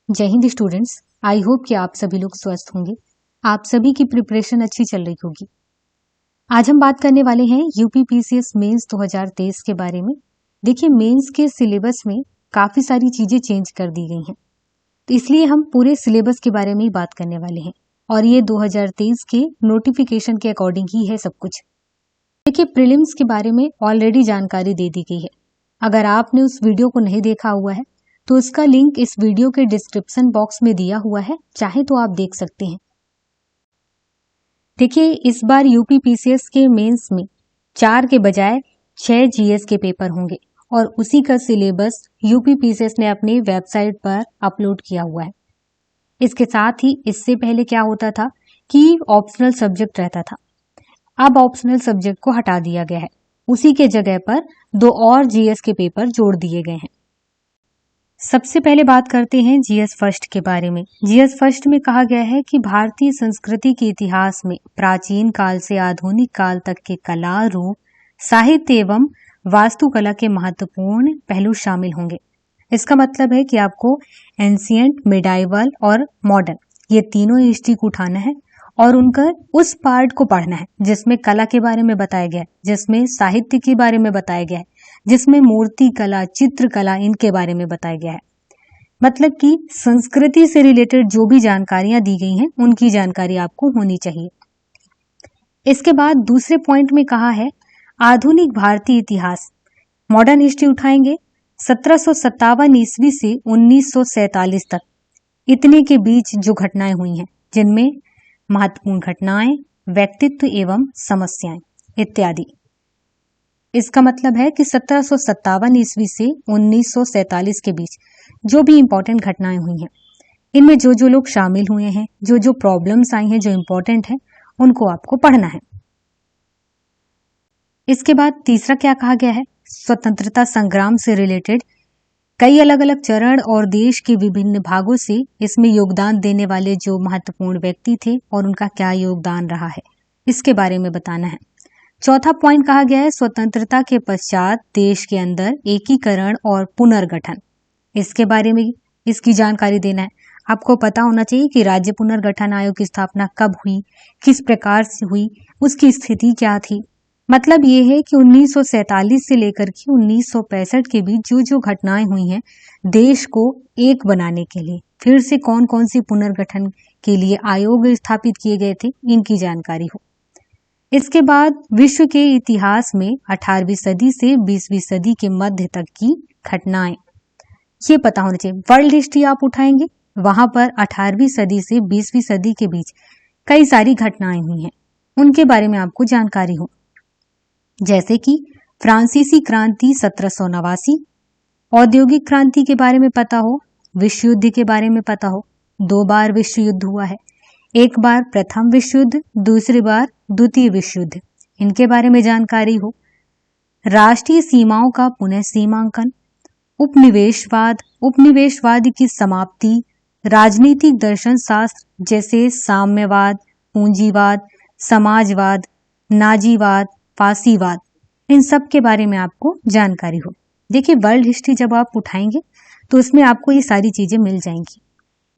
जय Hind students. I hope कि आप सभी लोग स्वस्थ होंगे। आप सभी की प्रिपरेशन अच्छी चल रही होगी। आज हम बात करने वाले हैं यूपीपीसीएस मेंस 2023 के बारे में। देखिए, मेंस के सिलेबस में काफी सारी चीजें चेंज कर दी गई हैं, तो इसलिए हम पूरे सिलेबस के बारे में ही बात करने वाले हैं और ये 2023 के नोटिफिकेशन के अकॉर्डिंग ही है सब कुछ। देखिए, प्रीलिम्स के बारे में ऑलरेडी जानकारी दे दी गई है। अगर आपने उस वीडियो को नहीं देखा हुआ है तो उसका लिंक इस वीडियो के डिस्क्रिप्शन बॉक्स में दिया हुआ है, चाहे तो आप देख सकते हैं। देखिए, इस बार यूपीपीसीएस के मेंस में 4 के बजाय 6 जीएस के पेपर होंगे और उसी का सिलेबस यूपीपीसीएस ने अपनी वेबसाइट पर अपलोड किया हुआ है। इसके साथ ही इससे पहले क्या होता था कि ऑप्शनल सब्जेक्ट रहता था, अब ऑप्शनल सब्जेक्ट को हटा दिया गया है। उसी के जगह पर 2 और जीएस के पेपर जोड़ दिए गए हैं। सबसे पहले बात करते हैं जीएस फर्स्ट के बारे में। जीएस फर्स्ट में कहा गया है कि भारतीय संस्कृति के इतिहास में प्राचीन काल से आधुनिक काल तक के कला, रूप, साहित्य एवं वास्तुकला के महत्वपूर्ण पहलू शामिल होंगे। इसका मतलब है कि आपको एंशिएंट, मिडाइवल और मॉडर्न ये तीनों हिस्ट्री को उठाना है और उनका उस पार्ट को पढ़ना है जिसमें कला के बारे में बताया गया है, जिसमें साहित्य के बारे में बताया गया है, जिसमें मूर्ति कला, चित्रकला इनके बारे में बताया गया है। मतलब कि संस्कृति से रिलेटेड जो भी जानकारियां दी गई हैं उनकी जानकारी आपको होनी चाहिए। इसके बाद दूसरे पॉइंट में कहा है आधुनिक भारतीय इतिहास, मॉडर्न हिस्ट्री उठाएंगे 1757 ईस्वी से 1947 तक, इतने के बीच जो घटनाएं हुई हैं जिनमें महत्वपूर्ण घटनाएं, व्यक्तित्व एवं समस्याएं इत्यादि। इसका मतलब है कि 1757 ईस्वी से 1947 के बीच जो भी इंपॉर्टेंट घटनाएं हुई हैं, इनमें जो जो लोग शामिल हुए हैं, जो जो प्रॉब्लम्स आई हैं, जो इंपॉर्टेंट है, उनको आपको पढ़ना है। इसके बाद तीसरा क्या कहा गया है, स्वतंत्रता संग्राम से रिलेटेड कई अलग अलग चरण और देश के विभिन्न भागों से इसमें योगदान देने वाले जो महत्वपूर्ण व्यक्ति थे और उनका क्या योगदान रहा है, इसके बारे में बताना है। चौथा पॉइंट कहा गया है स्वतंत्रता के पश्चात देश के अंदर एकीकरण और पुनर्गठन, इसके बारे में इसकी जानकारी देना है। आपको पता होना चाहिए कि राज्य पुनर्गठन आयोग की स्थापना कब हुई, किस प्रकार से हुई, उसकी स्थिति क्या थी। मतलब ये है कि 1947 से लेकर के 1965 के बीच जो जो घटनाएं हुई हैं देश को एक बनाने के लिए, फिर से कौन कौन सी पुनर्गठन के लिए आयोग स्थापित किए गए थे, इनकी जानकारी हो। इसके बाद विश्व के इतिहास में 18वीं सदी से 20वीं सदी के मध्य तक की घटनाएं, ये पता होना चाहिए। वर्ल्ड हिस्ट्री आप उठाएंगे, वहां पर 18वीं सदी से 20वीं सदी के बीच कई सारी घटनाएं हुई हैं, उनके बारे में आपको जानकारी हो। जैसे कि फ्रांसीसी क्रांति 1789, औद्योगिक क्रांति के बारे में पता हो, विश्व युद्ध के बारे में पता हो, 2 बार विश्व युद्ध हुआ है, एक बार प्रथम विश्व युद्ध, दूसरी बार द्वितीय विश्व युद्ध, इनके बारे में जानकारी हो। राष्ट्रीय सीमाओं का पुनः सीमांकन, उपनिवेशवाद, उपनिवेशवाद की समाप्ति, राजनीतिक दर्शन शास्त्र जैसे साम्यवाद, पूंजीवाद, समाजवाद, नाजीवाद, फासीवाद, इन सब के बारे में आपको जानकारी हो। देखिए, वर्ल्ड हिस्ट्री जब आप उठाएंगे तो उसमें आपको ये सारी चीजें मिल जाएंगी।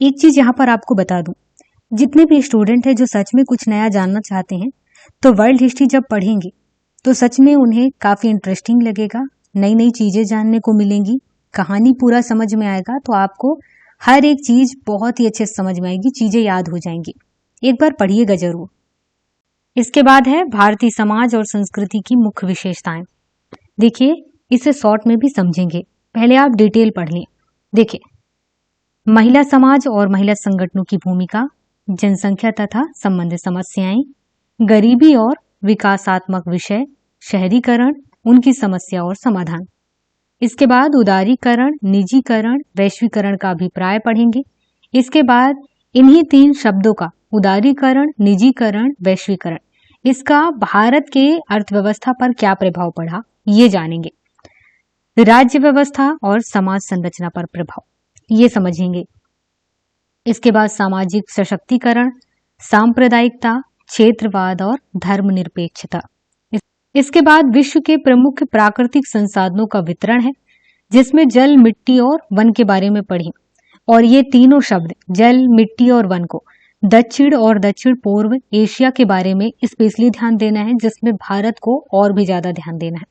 एक चीज यहाँ पर आपको बता दूं, जितने भी स्टूडेंट हैं जो सच में कुछ नया जानना चाहते हैं, तो वर्ल्ड हिस्ट्री जब पढ़ेंगे तो सच में उन्हें काफी इंटरेस्टिंग लगेगा, नई नई चीजें जानने को मिलेंगी, कहानी पूरा समझ में आएगा, तो आपको हर एक चीज बहुत ही अच्छे से समझ में आएगी, चीजें याद हो जाएंगी। एक बार पढ़िएगा जरूर। इसके बाद है भारतीय समाज और संस्कृति की मुख्य विशेषताएं। देखिए, इसे शॉर्ट में भी समझेंगे, पहले आप डिटेल पढ़ लें। देखिए, महिला समाज और महिला संगठनों की भूमिका, जनसंख्या तथा संबंधित समस्याएं, गरीबी और विकासात्मक विषय, शहरीकरण, उनकी समस्या और समाधान। इसके बाद उदारीकरण, निजीकरण, वैश्वीकरण का अभिप्राय पढ़ेंगे। इसके बाद इन्हीं 3 शब्दों का, उदारीकरण, निजीकरण, वैश्वीकरण, इसका भारत के अर्थव्यवस्था पर क्या प्रभाव पड़ा, ये जानेंगे। राज्य व्यवस्था और समाज संरचना पर प्रभाव, ये समझेंगे। इसके बाद सामाजिक सशक्तिकरण, सांप्रदायिकता, क्षेत्रवाद और धर्मनिरपेक्षता। इसके बाद विश्व के प्रमुख प्राकृतिक संसाधनों का वितरण है, जिसमें जल, मिट्टी और वन के बारे में पढ़ें। और ये तीनों शब्द जल, मिट्टी और वन को दक्षिण और दक्षिण पूर्व एशिया के बारे में स्पेशली ध्यान देना है, जिसमें भारत को और भी ज्यादा ध्यान देना है।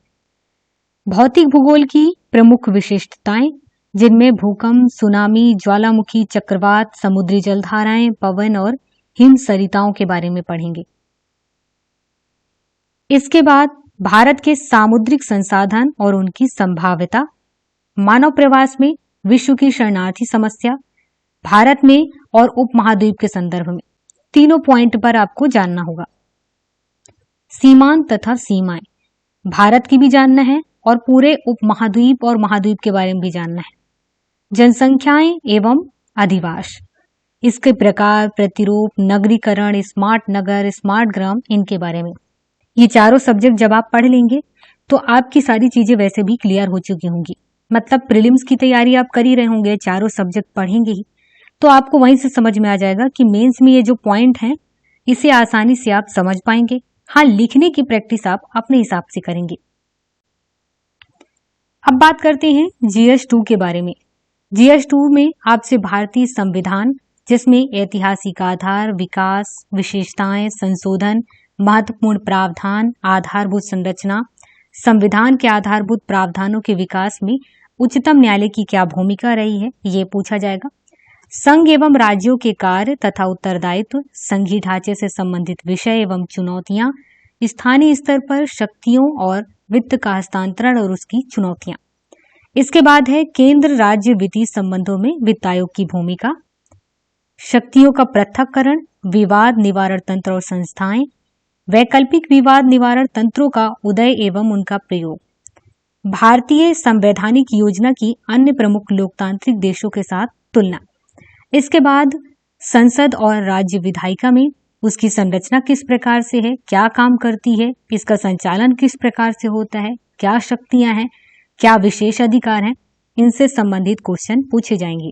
भौतिक भूगोल की प्रमुख विशिष्टताएं, जिनमें भूकंप, सुनामी, ज्वालामुखी, चक्रवात, समुद्री जलधाराएं, पवन और हिम सरिताओं के बारे में पढ़ेंगे। इसके बाद भारत के सामुद्रिक संसाधन और उनकी संभाव्यता, मानव प्रवास में विश्व की शरणार्थी समस्या, भारत में और उपमहाद्वीप के संदर्भ में, तीनों पॉइंट पर आपको जानना होगा। सीमांत तथा सीमाएं, भारत की भी जानना है और पूरे उपमहाद्वीप और महाद्वीप के बारे में भी जानना है। जनसंख्याएं एवं अधिवास, इसके प्रकार, प्रतिरूप, नगरीकरण, स्मार्ट नगर, स्मार्ट ग्राम, इनके बारे में। ये चारों सब्जेक्ट जब आप पढ़ लेंगे तो आपकी सारी चीजें वैसे भी क्लियर हो चुकी होंगी। मतलब प्रीलिम्स की तैयारी आप कर ही रहे होंगे, चारों सब्जेक्ट पढ़ेंगे ही, तो आपको वहीं से समझ में आ जाएगा कि मेंस में ये जो पॉइंट हैं इसे आसानी से आप समझ पाएंगे। हाँ, लिखने की प्रैक्टिस आप अपने हिसाब से करेंगे। अब बात करते हैं GS2 के बारे में। GS2 में आपसे भारतीय संविधान, जिसमें ऐतिहासिक आधार, विकास, विशेषताएं, संशोधन, महत्वपूर्ण प्रावधान, आधारभूत संरचना, संविधान के आधारभूत प्रावधानों के विकास में उच्चतम न्यायालय की क्या भूमिका रही है, ये पूछा जाएगा। संघ एवं राज्यों के कार्य तथा उत्तरदायित्व, संघीय ढांचे से संबंधित विषय एवं चुनौतियां, स्थानीय स्तर पर शक्तियों और वित्त का हस्तांतरण और उसकी चुनौतियां। इसके बाद है केंद्र राज्य वित्तीय संबंधों में वित्त आयोग की भूमिका, शक्तियों का पृथक्करण, विवाद निवारण तंत्र और संस्थाएं, वैकल्पिक विवाद निवारण तंत्रों का उदय एवं उनका प्रयोग, भारतीय संवैधानिक योजना की अन्य प्रमुख लोकतांत्रिक देशों के साथ तुलना। इसके बाद संसद और राज्य विधायिका में उसकी संरचना किस प्रकार से है, क्या काम करती है, इसका संचालन किस प्रकार से होता है, क्या शक्तियां हैं, क्या विशेष अधिकार हैं, इनसे संबंधित क्वेश्चन पूछे जाएंगे।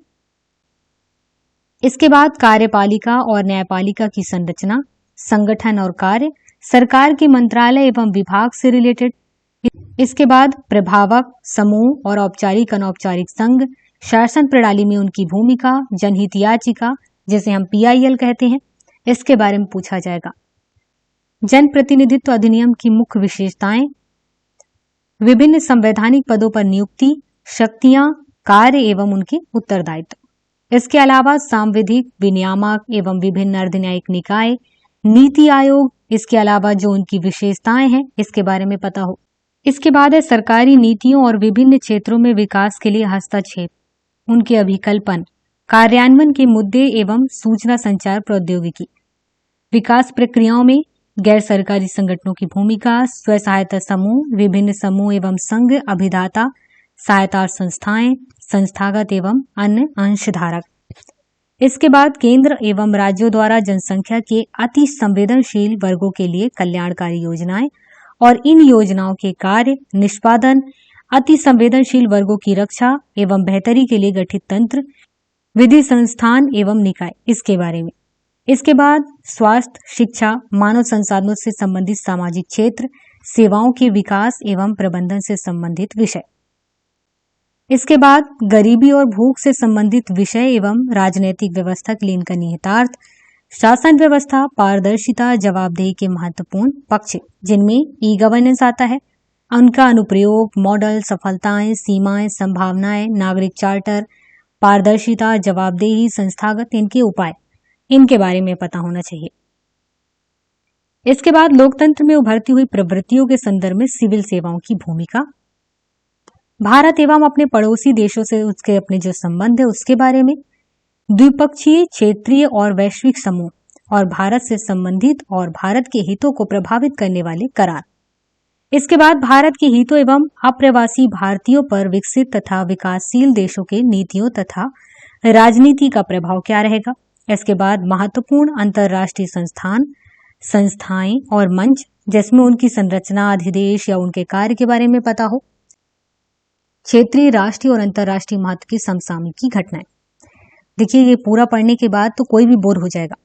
इसके बाद कार्यपालिका और न्यायपालिका की संरचना, संगठन और कार्य, सरकार के मंत्रालय एवं विभाग से रिलेटेड। इसके बाद प्रभावक, समूह और औपचारिक अनौपचारिक संघ, शासन प्रणाली में उनकी भूमिका, जनहित याचिका जिसे हम PIL कहते हैं, इसके बारे में पूछा जाएगा। जन प्रतिनिधित्व अधिनियम की मुख्य विशेषताएं, विभिन्न संवैधानिक पदों पर नियुक्ति, शक्तियां, कार्य एवं उनके उत्तरदायित्व। इसके अलावा सांविधिक, विनियामक एवं विभिन्न अर्धन्यायिक निकाय, नीति आयोग, इसके अलावा जो उनकी विशेषताएं हैं इसके बारे में पता हो। इसके बाद है सरकारी नीतियों और विभिन्न क्षेत्रों में विकास के लिए हस्तक्षेप, उनके अभिकल्पन, कार्यान्वयन के मुद्दे एवं सूचना संचार प्रौद्योगिकी, विकास प्रक्रियाओं में गैर सरकारी संगठनों की भूमिका, स्व सहायता समूह, विभिन्न समूह एवं संघ, अभिदाता, सहायता संस्थाएं, संस्थागत एवं अन्य अंशधारक। इसके बाद केंद्र एवं राज्यों द्वारा जनसंख्या के अति संवेदनशील वर्गों के लिए कल्याणकारी योजनाएं और इन योजनाओं के कार्य, निष्पादन, अति संवेदनशील वर्गों की रक्षा एवं बेहतरी के लिए गठित तंत्र, विधि संस्थान एवं निकाय, इसके बारे में। इसके बाद स्वास्थ्य, शिक्षा, मानव संसाधनों से संबंधित सामाजिक क्षेत्र, सेवाओं के विकास एवं प्रबंधन से संबंधित विषय। इसके बाद गरीबी और भूख से संबंधित विषय एवं राजनीतिक व्यवस्था के लिए इनका निहितार्थ, शासन व्यवस्था, पारदर्शिता, जवाबदेही के महत्वपूर्ण पक्ष जिनमें ई-गवर्नेंस आता है, उनका अनुप्रयोग, मॉडल, सफलताएं, सीमाएं, संभावनाएं, नागरिक चार्टर, पारदर्शिता, जवाबदेही, संस्थागत, इनके उपाय, इनके बारे में पता होना चाहिए। इसके बाद लोकतंत्र में उभरती हुई प्रवृत्तियों के संदर्भ में सिविल सेवाओं की भूमिका, भारत एवं अपने पड़ोसी देशों से उसके अपने जो संबंध है उसके बारे में, द्विपक्षीय, क्षेत्रीय और वैश्विक समूह और भारत से संबंधित और भारत के हितों को प्रभावित करने वाले करार। इसके बाद भारत के हितों एवं अप्रवासी भारतीयों पर विकसित तथा विकासशील देशों के नीतियों तथा राजनीति का प्रभाव क्या रहेगा। इसके बाद महत्वपूर्ण अंतर्राष्ट्रीय संस्थान, संस्थाएं और मंच जिसमें उनकी संरचना, अधिदेश या उनके कार्य के बारे में पता हो, क्षेत्रीय, राष्ट्रीय और अंतर्राष्ट्रीय महत्व की समसामयिकी घटनाएं। देखिए ये पूरा पढ़ने के बाद तो कोई भी बोर हो जाएगा,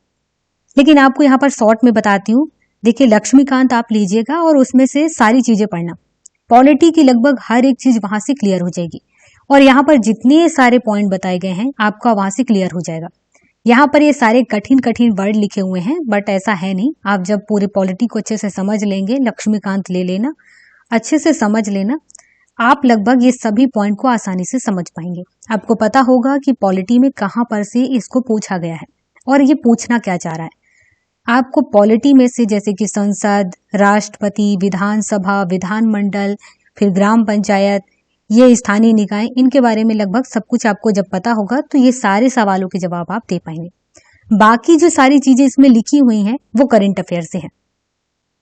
लेकिन आपको यहाँ पर शॉर्ट में बताती हूँ। देखिए लक्ष्मीकांत आप लीजिएगा और उसमें से सारी चीजें पढ़ना, पॉलिटी की लगभग हर एक चीज वहां से क्लियर हो जाएगी। और यहाँ पर जितने सारे पॉइंट बताए गए हैं आपका वहां से क्लियर हो जाएगा। यहाँ पर ये सारे कठिन कठिन वर्ड लिखे हुए हैं, बट ऐसा है नहीं। आप जब पूरे पॉलिटी को अच्छे से समझ लेंगे, लक्ष्मीकांत ले लेना, अच्छे से समझ लेना, आप लगभग ये सभी पॉइंट को आसानी से समझ पाएंगे। आपको पता होगा कि पॉलिटी में कहाँ पर से इसको पूछा गया है और ये पूछना क्या चाह रहा है। आपको पॉलिटी में से जैसे कि संसद, राष्ट्रपति, विधानसभा, विधानमंडल, फिर ग्राम पंचायत, ये स्थानीय निकाय, इनके बारे में लगभग सब कुछ आपको जब पता होगा तो ये सारे सवालों के जवाब आप दे पाएंगे। बाकी जो सारी चीजें इसमें लिखी हुई हैं वो करंट अफेयर से हैं।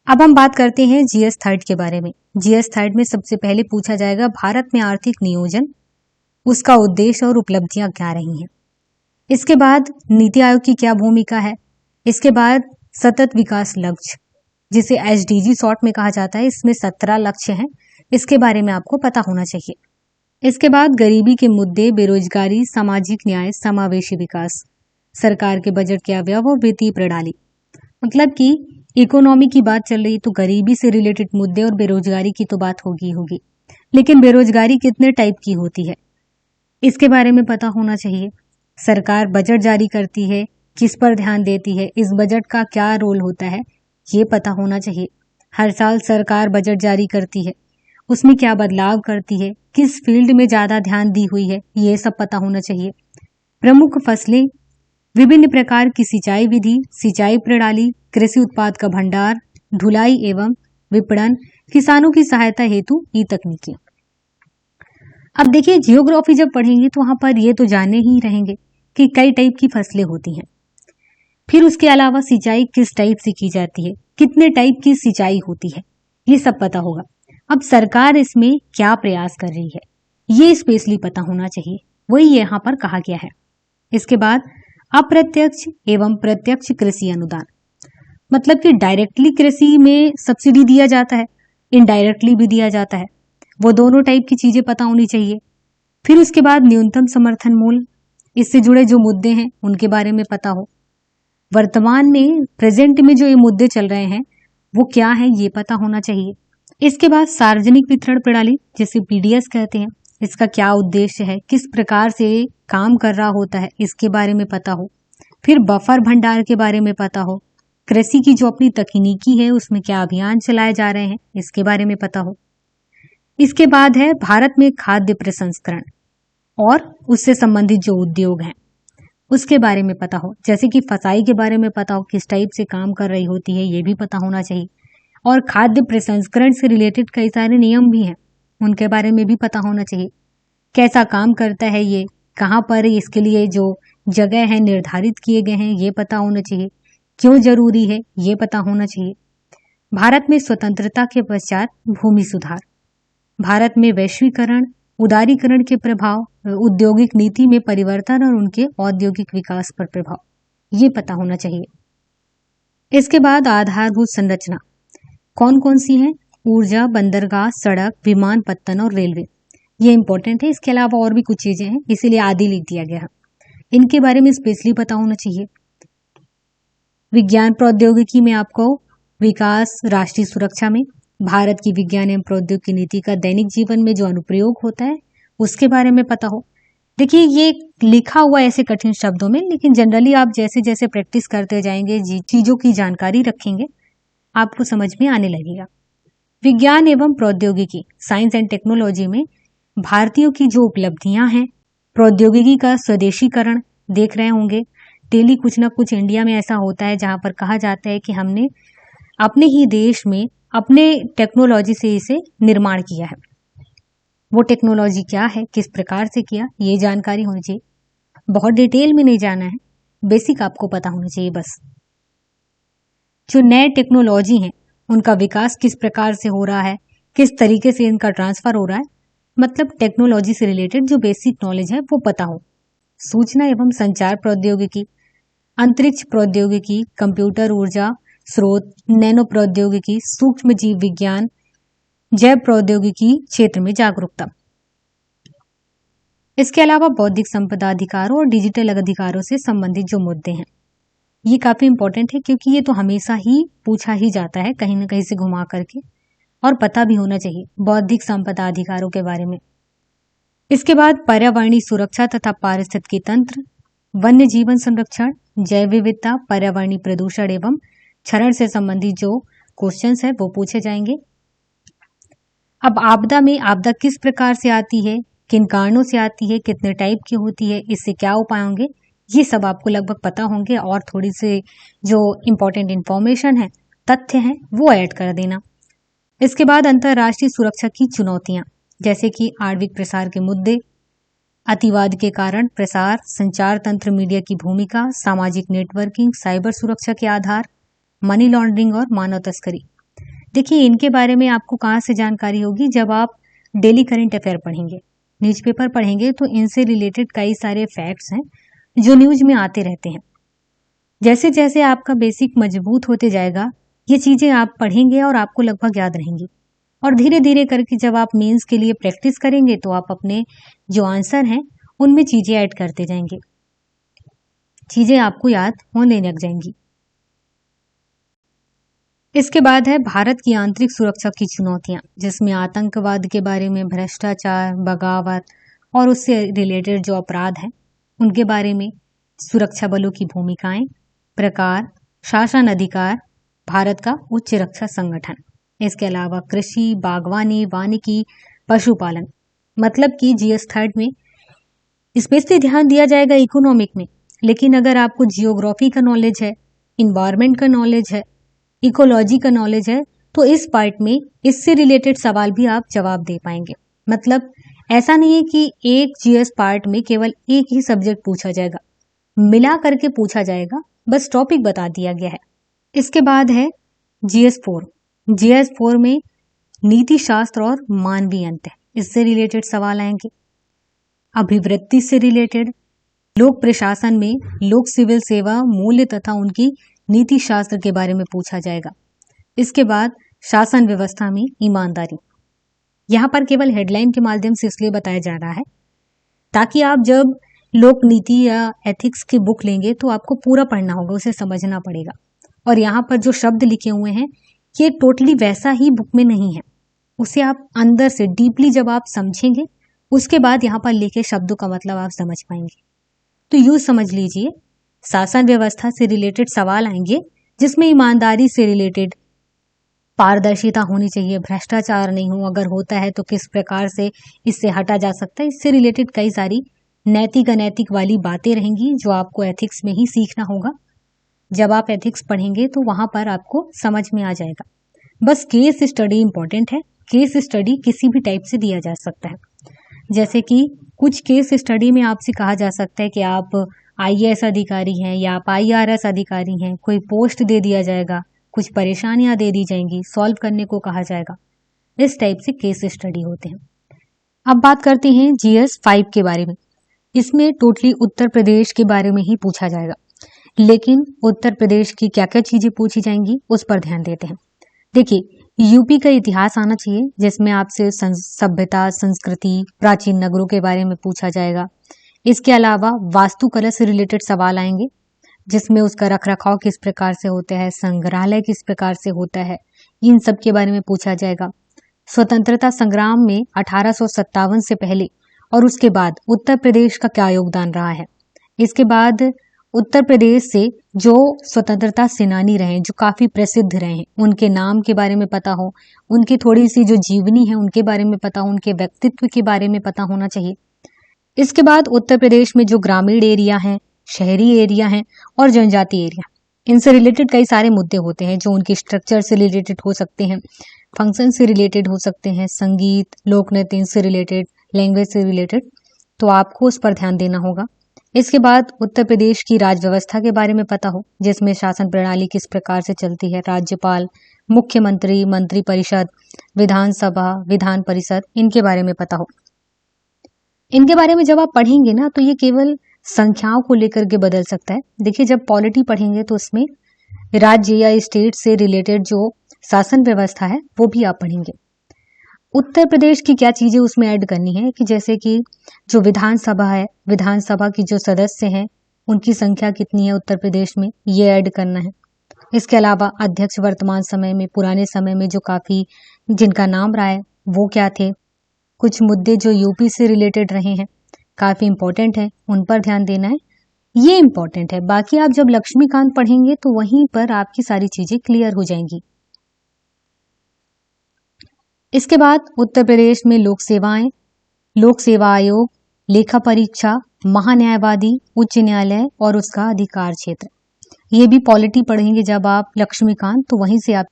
अब हम बात करते हैं जीएस थर्ड के बारे में। जीएस थर्ड में सबसे पहले पूछा जाएगा भारत में आर्थिक नियोजन, उसका उद्देश्य और उपलब्धियां क्या रही हैं। इसके बाद नीति आयोग की क्या भूमिका है। इसके बाद सतत विकास लक्ष्य, जिसे एसडीजी शॉर्ट में कहा जाता है, इसमें 17 लक्ष्य हैं, इसके बारे में आपको पता होना चाहिए। इसके बाद गरीबी के मुद्दे, बेरोजगारी, सामाजिक न्याय, समावेशी विकास, सरकार के बजट के अवयव और वित्तीय प्रणाली। मतलब कि इकोनॉमी की बात चल रही तो गरीबी से रिलेटेड मुद्दे और बेरोजगारी की तो बात होगी, लेकिन बेरोजगारी कितने टाइप की होती है इसके बारे में पता होना चाहिए। सरकार बजट जारी करती है, किस पर ध्यान देती है, इस बजट का क्या रोल होता है, ये पता होना चाहिए। हर साल सरकार बजट जारी करती है, उसमें क्या बदलाव करती है, किस फील्ड में ज्यादा ध्यान दी हुई है, ये सब पता होना चाहिए। प्रमुख फसलें, विभिन्न प्रकार की सिंचाई विधि, सिंचाई प्रणाली, कृषि उत्पाद का भंडार, ढुलाई एवं विपणन, किसानों की सहायता हेतु ई तकनीकें। अब देखिए, जियोग्राफी जब पढ़ेंगे तो वहां पर ये तो जाने ही रहेंगे कि कई टाइप की फसलें होती हैं। फिर उसके अलावा सिंचाई किस टाइप से की जाती है, कितने टाइप की सिंचाई होती है, ये सब पता होगा। अब सरकार इसमें क्या प्रयास कर रही है, ये स्पेशली पता होना चाहिए, वही यहाँ पर कहा गया है। इसके बाद अप्रत्यक्ष एवं प्रत्यक्ष कृषि अनुदान, मतलब कि डायरेक्टली कृषि में सब्सिडी दिया जाता है, इनडायरेक्टली भी दिया जाता है, वो दोनों टाइप की चीजें पता होनी चाहिए। फिर उसके बाद न्यूनतम समर्थन मूल्य, इससे जुड़े जो मुद्दे हैं उनके बारे में पता हो। वर्तमान में प्रेजेंट में जो ये मुद्दे चल रहे हैं वो क्या है, ये पता होना चाहिए। इसके बाद सार्वजनिक वितरण प्रणाली, जिसे पीडीएस कहते हैं, इसका क्या उद्देश्य है, किस प्रकार से काम कर रहा होता है, इसके बारे में पता हो। फिर बफर भंडार के बारे में पता हो। कृषि की जो अपनी तकनीकी है उसमें क्या अभियान चलाए जा रहे हैं, इसके बारे में पता हो। इसके बाद है भारत में खाद्य प्रसंस्करण और उससे संबंधित जो उद्योग हैं उसके बारे में पता हो, जैसे कि फसाई के बारे में पता हो, किस टाइप से काम कर रही होती है, ये भी पता होना चाहिए। और खाद्य प्रसंस्करण से रिलेटेड कई सारे नियम भी हैं, उनके बारे में भी पता होना चाहिए। कैसा काम करता है ये, कहाँ पर इसके लिए जो जगह है निर्धारित किए गए हैं, ये पता होना चाहिए। क्यों जरूरी है, ये पता होना चाहिए। भारत में स्वतंत्रता के पश्चात भूमि सुधार, भारत में वैश्वीकरण, उदारीकरण के प्रभाव, औद्योगिक नीति में परिवर्तन और उनके औद्योगिक विकास पर प्रभाव, ये पता होना चाहिए। इसके बाद आधारभूत संरचना कौन कौन सी है, ऊर्जा, बंदरगाह, सड़क, विमानपत्तन और रेलवे, ये इंपॉर्टेंट है। इसके अलावा और भी कुछ चीजें हैं, इसीलिए आदि लिख दिया गया है, इनके बारे में स्पेशली पता होना चाहिए। विज्ञान प्रौद्योगिकी में आपको विकास, राष्ट्रीय सुरक्षा में भारत की विज्ञान एवं प्रौद्योगिकी नीति का दैनिक जीवन में जो अनुप्रयोग होता है उसके बारे में पता हो। देखिए, ये लिखा हुआ ऐसे कठिन शब्दों में, लेकिन जनरली आप जैसे जैसे प्रैक्टिस करते जाएंगे, चीजों की जानकारी रखेंगे, आपको समझ में आने लगेगा। विज्ञान एवं प्रौद्योगिकी, साइंस एंड टेक्नोलॉजी में भारतीयों की जो उपलब्धियां हैं, प्रौद्योगिकी का स्वदेशीकरण देख रहे होंगे। डेली कुछ ना कुछ इंडिया में ऐसा होता है जहां पर कहा जाता है कि हमने अपने ही देश में अपने टेक्नोलॉजी से इसे निर्माण किया है। वो टेक्नोलॉजी क्या है, किस प्रकार से किया, ये जानकारी होनी चाहिए। बहुत डिटेल में नहीं जाना है, बेसिक आपको पता होना चाहिए बस। जो नए टेक्नोलॉजी हैं उनका विकास किस प्रकार से हो रहा है, किस तरीके से इनका ट्रांसफर हो रहा है, मतलब टेक्नोलॉजी से रिलेटेड जो बेसिक नॉलेज है वो पता हो। सूचना एवं संचार प्रौद्योगिकी, अंतरिक्ष प्रौद्योगिकी, कंप्यूटर ऊर्जा स्रोत, नैनो प्रौद्योगिकी, सूक्ष्म जीव विज्ञान, जैव प्रौद्योगिकी क्षेत्र में जागरूकता। इसके अलावा बौद्धिक संपदा अधिकारों और डिजिटल अधिकारों से संबंधित जो मुद्दे हैं, ये काफी इंपॉर्टेंट है, क्योंकि ये तो हमेशा ही पूछा ही जाता है कहीं ना कहीं से घुमा करके, और पता भी होना चाहिए बौद्धिक संपदा अधिकारों के बारे में। इसके बाद पर्यावरणीय सुरक्षा तथा पारिस्थितिकी तंत्र, वन्य जीवन संरक्षण, जैव विविधता, पर्यावरणीय प्रदूषण एवं क्षरण से संबंधित जो क्वेश्चंस है वो पूछे जाएंगे। अब आपदा में आपदा किस प्रकार से आती है, किन कारणों से आती है, कितने टाइप की होती है, इससे क्या उपाय होंगे, ये सब आपको लगभग पता होंगे और थोड़ी से जो इम्पोर्टेंट इंफॉर्मेशन है, तथ्य हैं, वो ऐड कर देना। इसके बाद अंतर्राष्ट्रीय सुरक्षा की चुनौतियां, जैसे कि आणविक प्रसार के मुद्दे, अतिवाद के कारण प्रसार, संचार तंत्र मीडिया की भूमिका, सामाजिक नेटवर्किंग, साइबर सुरक्षा के आधार, मनी लॉन्ड्रिंग और मानव तस्करी। देखिए, इनके बारे में आपको कहाँ से जानकारी होगी, जब आप डेली करंट अफेयर पढ़ेंगे, न्यूज़पेपर पढ़ेंगे, तो इनसे रिलेटेड कई सारे फैक्ट्स हैं जो न्यूज में आते रहते हैं। जैसे जैसे आपका बेसिक मजबूत होते जाएगा, ये चीजें आप पढ़ेंगे और आपको लगभग याद रहेंगी, और धीरे धीरे करके जब आप मेंस के लिए प्रैक्टिस करेंगे तो आप अपने जो आंसर हैं उनमें चीजें ऐड करते जाएंगे, चीजें आपको याद होने लग जाएंगी। इसके बाद है भारत की आंतरिक सुरक्षा की चुनौतियां, जिसमें आतंकवाद के बारे में, भ्रष्टाचार, बगावत और उससे रिलेटेड जो अपराध हैं उनके बारे में, सुरक्षा बलों की भूमिकाएं, प्रकार, शासन अधिकार, भारत का उच्च रक्षा संगठन। इसके अलावा कृषि, बागवानी, वानिकी, पशुपालन, मतलब कि जीएस थर्ड में स्पेशली ध्यान दिया जाएगा इकोनॉमिक में, लेकिन अगर आपको जियोग्राफी का नॉलेज है, इन्वायरमेंट का नॉलेज है, इकोलॉजी का नॉलेज है, तो इस पार्ट में इससे रिलेटेड सवाल भी आप जवाब दे पाएंगे। मतलब ऐसा नहीं है कि एक जीएस पार्ट में केवल एक ही सब्जेक्ट पूछा जाएगा, मिला करके पूछा जाएगा, बस टॉपिक बता दिया गया है। इसके बाद है जीएस 4। जीएस 4 में नीति शास्त्र और मानवीय अंत है, इससे रिलेटेड सवाल आएंगे। अभिवृत्ति से रिलेटेड, लोक प्रशासन में लोक सिविल सेवा मूल्य तथा उनकी नीति शास्त्र के बारे में पूछा जाएगा। इसके बाद शासन व्यवस्था में ईमानदारी, यहाँ पर केवल हेडलाइन के माध्यम से इसलिए बताया जा रहा है ताकि आप जब लोक नीति या एथिक्स की बुक लेंगे तो आपको पूरा पढ़ना होगा, उसे समझना पड़ेगा। और यहाँ पर जो शब्द लिखे हुए हैं ये टोटली वैसा ही बुक में नहीं है, उसे आप अंदर से डीपली जब आप समझेंगे उसके बाद यहाँ पर लिखे शब्दों का मतलब आप समझ पाएंगे। तो यूँ समझ लीजिए, शासन व्यवस्था से रिलेटेड सवाल आएंगे जिसमें ईमानदारी से रिलेटेड, पारदर्शिता होनी चाहिए, भ्रष्टाचार नहीं हो, अगर होता है तो किस प्रकार से इससे हटा जा सकता है, इससे रिलेटेड कई सारी नैतिक अनैतिक वाली बातें रहेंगी जो आपको एथिक्स में ही सीखना होगा। जब आप एथिक्स पढ़ेंगे तो वहां पर आपको समझ में आ जाएगा। बस केस स्टडी इंपॉर्टेंट है, केस स्टडी किसी भी टाइप से दिया जा सकता है। जैसे कि कुछ केस स्टडी में आपसे कहा जा सकता है कि आप आईएएस अधिकारी हैं या आप आईआरएस अधिकारी हैं, कोई पोस्ट दे दिया जाएगा, कुछ परेशानियां दे दी जाएंगी, सॉल्व करने को कहा जाएगा, इस टाइप से केस स्टडी होते हैं। अब बात करते हैं जीएस 5 के बारे में। इसमें टोटली उत्तर प्रदेश के बारे में ही पूछा जाएगा, लेकिन उत्तर प्रदेश की क्या क्या चीजें पूछी जाएंगी उस पर ध्यान देते हैं। देखिए, यूपी का इतिहास आना चाहिए, जिसमें आपसे सभ्यता, संस्कृति, प्राचीन नगरों के बारे में पूछा जाएगा। इसके अलावा वास्तुकला से रिलेटेड सवाल आएंगे, जिसमें उसका रखरखाव किस प्रकार से होता है, संग्रहालय किस प्रकार से होता है, इन सब के बारे में पूछा जाएगा। स्वतंत्रता संग्राम में 1857 से पहले और उसके बाद उत्तर प्रदेश का क्या योगदान रहा है। इसके बाद उत्तर प्रदेश से जो स्वतंत्रता सेनानी रहे, जो काफी प्रसिद्ध रहे, उनके नाम के बारे में पता हो, उनकी थोड़ी सी जो जीवनी है उनके बारे में पता हो, उनके व्यक्तित्व के बारे में पता होना चाहिए। इसके बाद उत्तर प्रदेश में जो ग्रामीण एरिया है, शहरी एरिया है और जनजाति एरिया, इनसे रिलेटेड कई सारे मुद्दे होते हैं जो उनके स्ट्रक्चर से रिलेटेड हो सकते हैं, फंक्शन से रिलेटेड हो सकते हैं, संगीत, लोक नृत्य से रिलेटेड, लैंग्वेज से रिलेटेड, तो आपको उस पर ध्यान देना होगा। इसके बाद उत्तर प्रदेश की राज्य व्यवस्था के बारे में पता हो, जिसमें शासन प्रणाली किस प्रकार से चलती है, राज्यपाल, मुख्यमंत्री, मंत्री परिषद, विधानसभा, विधान परिषद, इनके बारे में पता हो। इनके बारे में जब आप पढ़ेंगे ना तो ये केवल संख्याओं को लेकर के बदल सकता है। देखिए, जब पॉलिटी पढ़ेंगे तो उसमें राज्य या स्टेट से रिलेटेड जो शासन व्यवस्था है वो भी आप पढ़ेंगे। उत्तर प्रदेश की क्या चीजें उसमें ऐड करनी है कि जैसे कि जो विधानसभा है, विधानसभा की जो सदस्य हैं उनकी संख्या कितनी है उत्तर प्रदेश में, ये ऐड करना है। इसके अलावा अध्यक्ष वर्तमान समय में, पुराने समय में जो काफी जिनका नाम रहा है वो क्या थे, कुछ मुद्दे जो यूपी से रिलेटेड रहे हैं, काफी इंपॉर्टेंट है, उन पर ध्यान देना है। ये इंपॉर्टेंट है। बाकी आप जब लक्ष्मीकांत पढ़ेंगे तो वहीं पर आपकी सारी चीजें क्लियर हो जाएंगी। इसके बाद उत्तर प्रदेश में लोक सेवाएं, लोक सेवा आयोग, लेखा परीक्षा, महान्यायवादी, उच्च न्यायालय और उसका अधिकार क्षेत्र। ये भी पॉलिटी पढ़ेंगे जब आप लक्ष्मीकांत, तो वहीं से आप।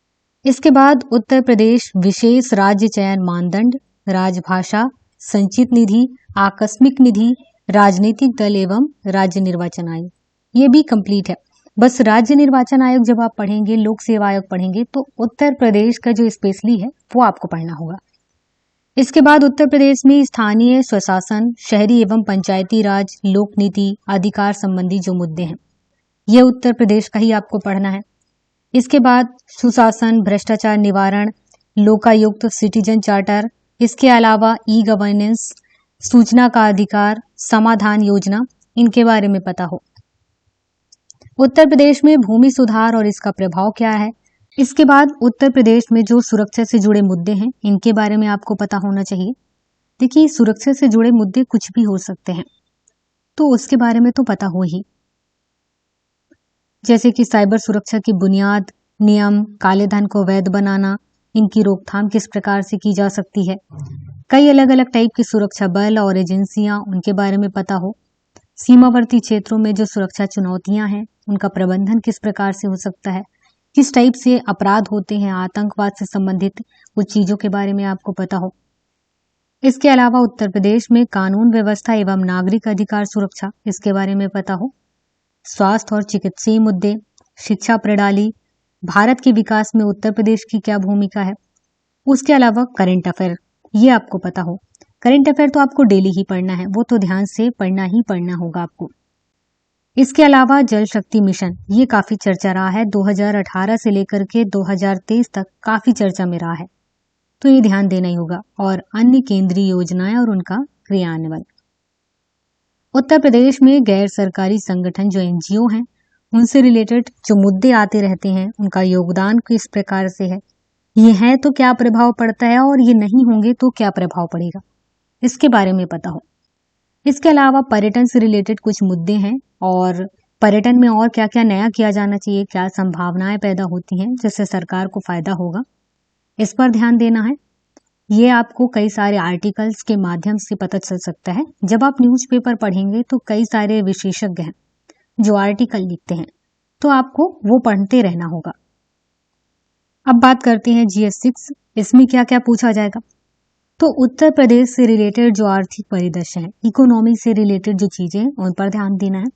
इसके बाद उत्तर प्रदेश विशेष राज्य चयन मानदंड, राजभाषा, संचित निधि, आकस्मिक निधि, राजनीतिक दल एवं राज्य निर्वाचन आयोग, ये भी कंप्लीट है। बस राज्य निर्वाचन आयोग जब आप पढ़ेंगे, लोक सेवा आयोग पढ़ेंगे, तो उत्तर प्रदेश का जो स्पेशली है वो आपको पढ़ना होगा। इसके बाद उत्तर प्रदेश में स्थानीय स्वशासन, शहरी एवं पंचायती राज, लोक नीति, अधिकार संबंधी जो मुद्दे हैं, ये उत्तर प्रदेश का ही आपको पढ़ना है। इसके बाद सुशासन, भ्रष्टाचार निवारण, लोकायुक्त, सिटीजन चार्टर, इसके अलावा ई गवर्नेंस, सूचना का अधिकार, समाधान योजना, इनके बारे में पता हो। उत्तर प्रदेश में भूमि सुधार और इसका प्रभाव क्या है। इसके बाद उत्तर प्रदेश में जो सुरक्षा से जुड़े मुद्दे हैं, इनके बारे में आपको पता होना चाहिए। देखिए, सुरक्षा से जुड़े मुद्दे कुछ भी हो सकते हैं, तो उसके बारे में तो पता हो ही, जैसे कि साइबर सुरक्षा की बुनियाद, नियम, काले धन को वैध बनाना, इनकी रोकथाम किस प्रकार से की जा सकती है, कई अलग अलग टाइप की सुरक्षा बल और एजेंसियां, उनके बारे में पता हो। सीमावर्ती क्षेत्रों में जो सुरक्षा चुनौतियां हैं, उनका प्रबंधन किस प्रकार से हो सकता है, किस टाइप से अपराध होते हैं, आतंकवाद से संबंधित कुछ चीजों के बारे में आपको पता हो। इसके अलावा उत्तर प्रदेश में कानून व्यवस्था एवं नागरिक अधिकार सुरक्षा, इसके बारे में पता हो। स्वास्थ्य और चिकित्सीय मुद्दे, शिक्षा प्रणाली, भारत के विकास में उत्तर प्रदेश की क्या भूमिका है। उसके अलावा करंट अफेयर, ये आपको पता हो। करंट अफेयर तो आपको डेली ही पढ़ना है, वो तो ध्यान से पढ़ना ही पढ़ना होगा आपको। इसके अलावा जल शक्ति मिशन, ये काफी चर्चा रहा है, 2018 से लेकर के 2023 तक काफी चर्चा में रहा है, तो ये ध्यान देना ही होगा। और अन्य केंद्रीय योजनाएं और उनका क्रियान्वयन। उत्तर प्रदेश में गैर सरकारी संगठन जो एनजीओ हैं, उनसे रिलेटेड जो मुद्दे आते रहते हैं, उनका योगदान किस प्रकार से है, ये है तो क्या प्रभाव पड़ता है, और ये नहीं होंगे तो क्या प्रभाव पड़ेगा, इसके बारे में पता हो। इसके अलावा पर्यटन से रिलेटेड कुछ मुद्दे हैं, और पर्यटन में और क्या क्या नया किया जाना चाहिए, क्या संभावनाएं पैदा होती हैं जिससे सरकार को फायदा होगा, इस पर ध्यान देना है। ये आपको कई सारे आर्टिकल्स के माध्यम से पता चल सकता है। जब आप न्यूज़पेपर पढ़ेंगे तो कई सारे विशेषज्ञ हैं जो आर्टिकल लिखते हैं, तो आपको वो पढ़ते रहना होगा। अब बात करते हैं GS 6, इसमें क्या क्या पूछा जाएगा। तो उत्तर प्रदेश से रिलेटेड जो आर्थिक परिदृश्य है, इकोनॉमी से रिलेटेड जो चीजें हैं, उन पर ध्यान देना है।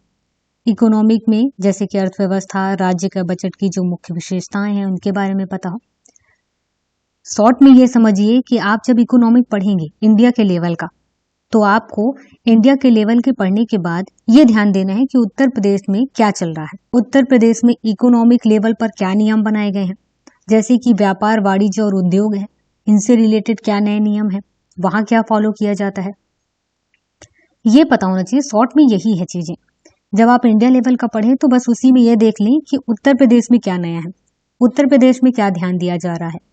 इकोनॉमिक में जैसे कि अर्थव्यवस्था, राज्य का बजट की जो मुख्य विशेषताएं हैं, उनके बारे में पता हो। शॉर्ट में ये समझिए कि आप जब इकोनॉमिक पढ़ेंगे इंडिया के लेवल का, तो आपको इंडिया के लेवल के पढ़ने के बाद ये ध्यान देना है कि उत्तर प्रदेश में क्या चल रहा है, उत्तर प्रदेश में इकोनॉमिक लेवल पर क्या नियम बनाए गए हैं, जैसे कि व्यापार, वाणिज्य और उद्योग है, इनसे रिलेटेड क्या नए नियम है, वहां क्या फॉलो किया जाता है, ये पता होना चाहिए। शॉर्ट में यही है चीजें। जब आप इंडिया लेवल का पढ़ें तो बस उसी में ये देख लें कि उत्तर प्रदेश में क्या नया है, उत्तर प्रदेश में क्या ध्यान दिया जा रहा है।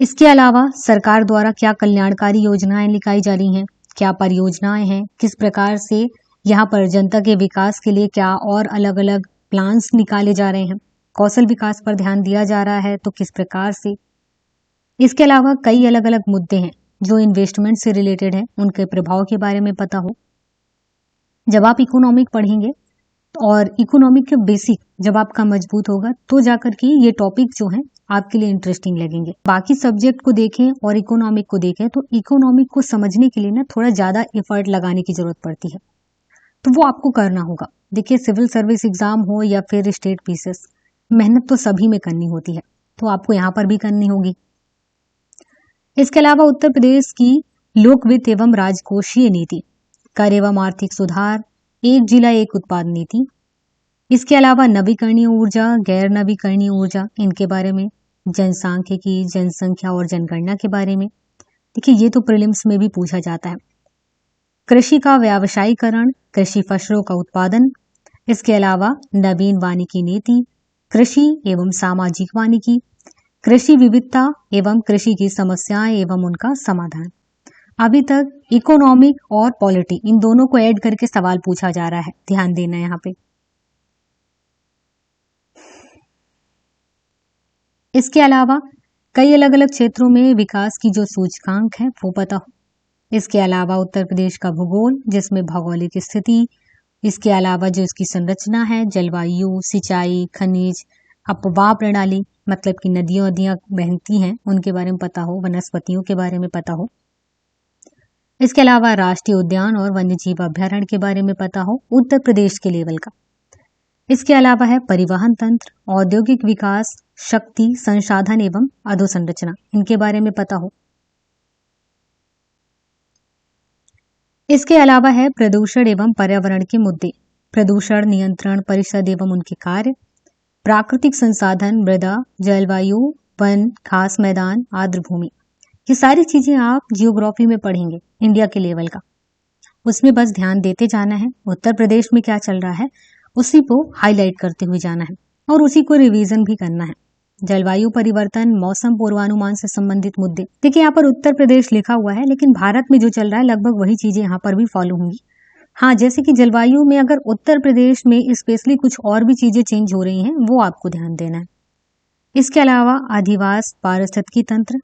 इसके अलावा सरकार द्वारा क्या कल्याणकारी योजनाएं निकाली जा रही हैं, क्या परियोजनाएं हैं, किस प्रकार से यहाँ पर जनता के विकास के लिए क्या और अलग अलग प्लान्स निकाले जा रहे हैं, कौशल विकास पर ध्यान दिया जा रहा है तो किस प्रकार से। इसके अलावा कई अलग अलग मुद्दे हैं जो इन्वेस्टमेंट से रिलेटेड है, उनके प्रभाव के बारे में पता हो। जब आप इकोनॉमिक पढ़ेंगे और इकोनॉमिक के बेसिक जब आपका मजबूत होगा, तो जाकर के ये टॉपिक जो हैं आपके लिए इंटरेस्टिंग लगेंगे। बाकी सब्जेक्ट को देखें और इकोनॉमिक को देखें तो इकोनॉमिक को समझने के लिए ना थोड़ा ज्यादा एफर्ट लगाने की जरूरत पड़ती है, तो वो आपको करना होगा। देखिए, सिविल सर्विस एग्जाम हो या फिर स्टेट पीसीएस, मेहनत तो सभी में करनी होती है, तो आपको यहाँ पर भी करनी होगी। इसके अलावा उत्तर प्रदेश की लोक वित्त एवं राजकोषीय नीति, कर एवं आर्थिक सुधार, एक जिला एक उत्पाद नीति, इसके अलावा नवीकरणीय ऊर्जा, गैर नवीकरणीय ऊर्जा, इनके बारे में, जनसांख्यिकी, जनसंख्या और जनगणना के बारे में। देखिए, ये तो प्रीलिम्स में भी पूछा जाता है। कृषि का व्यावसायीकरण, कृषि फसलों का उत्पादन, इसके अलावा नवीन वानिकी नीति, कृषि एवं सामाजिक वानिकी, कृषि विविधता एवं कृषि की समस्याएं एवं उनका समाधान। अभी तक इकोनॉमिक और पॉलिटी इन दोनों को ऐड करके सवाल पूछा जा रहा है, ध्यान देना यहाँ पे। इसके अलावा कई अलग अलग क्षेत्रों में विकास की जो सूचकांक है वो पता हो। इसके अलावा उत्तर प्रदेश का भूगोल जिसमें भौगोलिक स्थिति, इसके अलावा जो इसकी संरचना है, जलवायु, सिंचाई, खनिज, अपवाह प्रणाली मतलब कि नदियां नदियां बहती हैं उनके बारे में पता हो, वनस्पतियों के बारे में पता हो। इसके अलावा राष्ट्रीय उद्यान और वन्यजीव अभ्यारण्य के बारे में पता हो उत्तर प्रदेश के लेवल का। इसके अलावा है परिवहन तंत्र, औद्योगिक विकास, शक्ति, संसाधन एवं अधोसंरचना, इनके बारे में पता हो। इसके अलावा है प्रदूषण एवं पर्यावरण के मुद्दे, प्रदूषण नियंत्रण परिषद एवं उनके कार्य, प्राकृतिक संसाधन, मृदा, जलवायु, वन, खास मैदान, आर्द्र भूमि, ये सारी चीजें आप जियोग्राफी में पढ़ेंगे इंडिया के लेवल का। उसमें बस ध्यान देते जाना है, उत्तर प्रदेश में क्या चल रहा है उसी को हाईलाइट करते हुए जाना है और उसी को रिवीजन भी करना है। जलवायु परिवर्तन, मौसम पूर्वानुमान से संबंधित मुद्दे, देखिए यहाँ पर उत्तर प्रदेश लिखा हुआ है लेकिन भारत में जो चल रहा है लगभग वही चीजें यहाँ पर भी फॉलो होंगी। हाँ, जैसे कि जलवायु में अगर उत्तर प्रदेश में स्पेशली कुछ और भी चीजें चेंज हो रही हैं वो आपको ध्यान देना है। इसके अलावा अधिवास, पारिस्थितिकी तंत्र,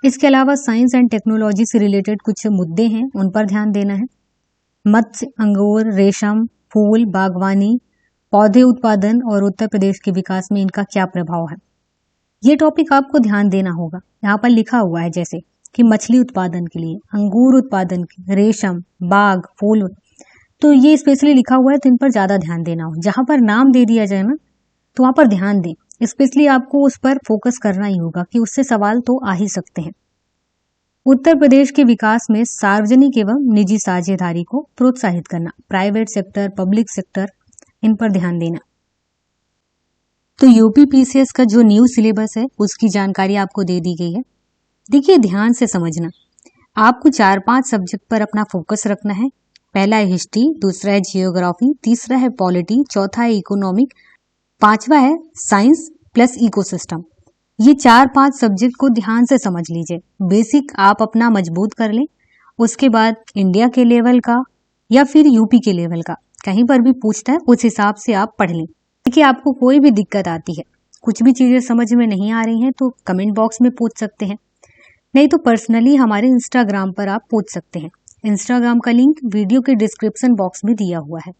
इसके अलावा साइंस एंड टेक्नोलॉजी से रिलेटेड कुछ मुद्दे हैं उन पर ध्यान देना है। मत्स्य, अंगूर, रेशम, फूल, बागवानी, पौधे उत्पादन और उत्तर प्रदेश के विकास में इनका क्या प्रभाव है, ये टॉपिक आपको ध्यान देना होगा। यहाँ पर लिखा हुआ है जैसे कि मछली उत्पादन के लिए, अंगूर उत्पादन के, रेशम, बाग, फूल, तो ये स्पेशली लिखा हुआ है तो इन पर ज्यादा ध्यान देना हो। जहां पर नाम दे दिया जाए ना तो वहां पर ध्यान दें, स्पेशली आपको उस पर फोकस करना ही होगा कि उससे सवाल तो आ ही सकते हैं। उत्तर प्रदेश के विकास में सार्वजनिक एवं निजी साझेदारी को प्रोत्साहित करना, प्राइवेट सेक्टर, पब्लिक सेक्टर, इन पर ध्यान देना। तो यूपी पीसीएस का जो न्यू सिलेबस है उसकी जानकारी आपको दे दी गई है। देखिए ध्यान से समझना, आपको 4-5 सब्जेक्ट पर अपना फोकस रखना है। पहला है हिस्ट्री, दूसरा है जियोग्राफी, तीसरा है पॉलिटी, चौथा है इकोनॉमिक, पांचवा है साइंस प्लस इकोसिस्टम। ये 4-5 सब्जेक्ट को ध्यान से समझ लीजिए। बेसिक आप अपना मजबूत कर लें, उसके बाद इंडिया के लेवल का या फिर यूपी के लेवल का कहीं पर भी पूछता है उस हिसाब से आप पढ़ लें। देखिए आपको कोई भी दिक्कत आती है, कुछ भी चीजें समझ में नहीं आ रही हैं तो कमेंट बॉक्स में पूछ सकते हैं, नहीं तो पर्सनली हमारे इंस्टाग्राम पर आप पूछ सकते हैं। इंस्टाग्राम का लिंक वीडियो के डिस्क्रिप्शन बॉक्स में दिया हुआ है।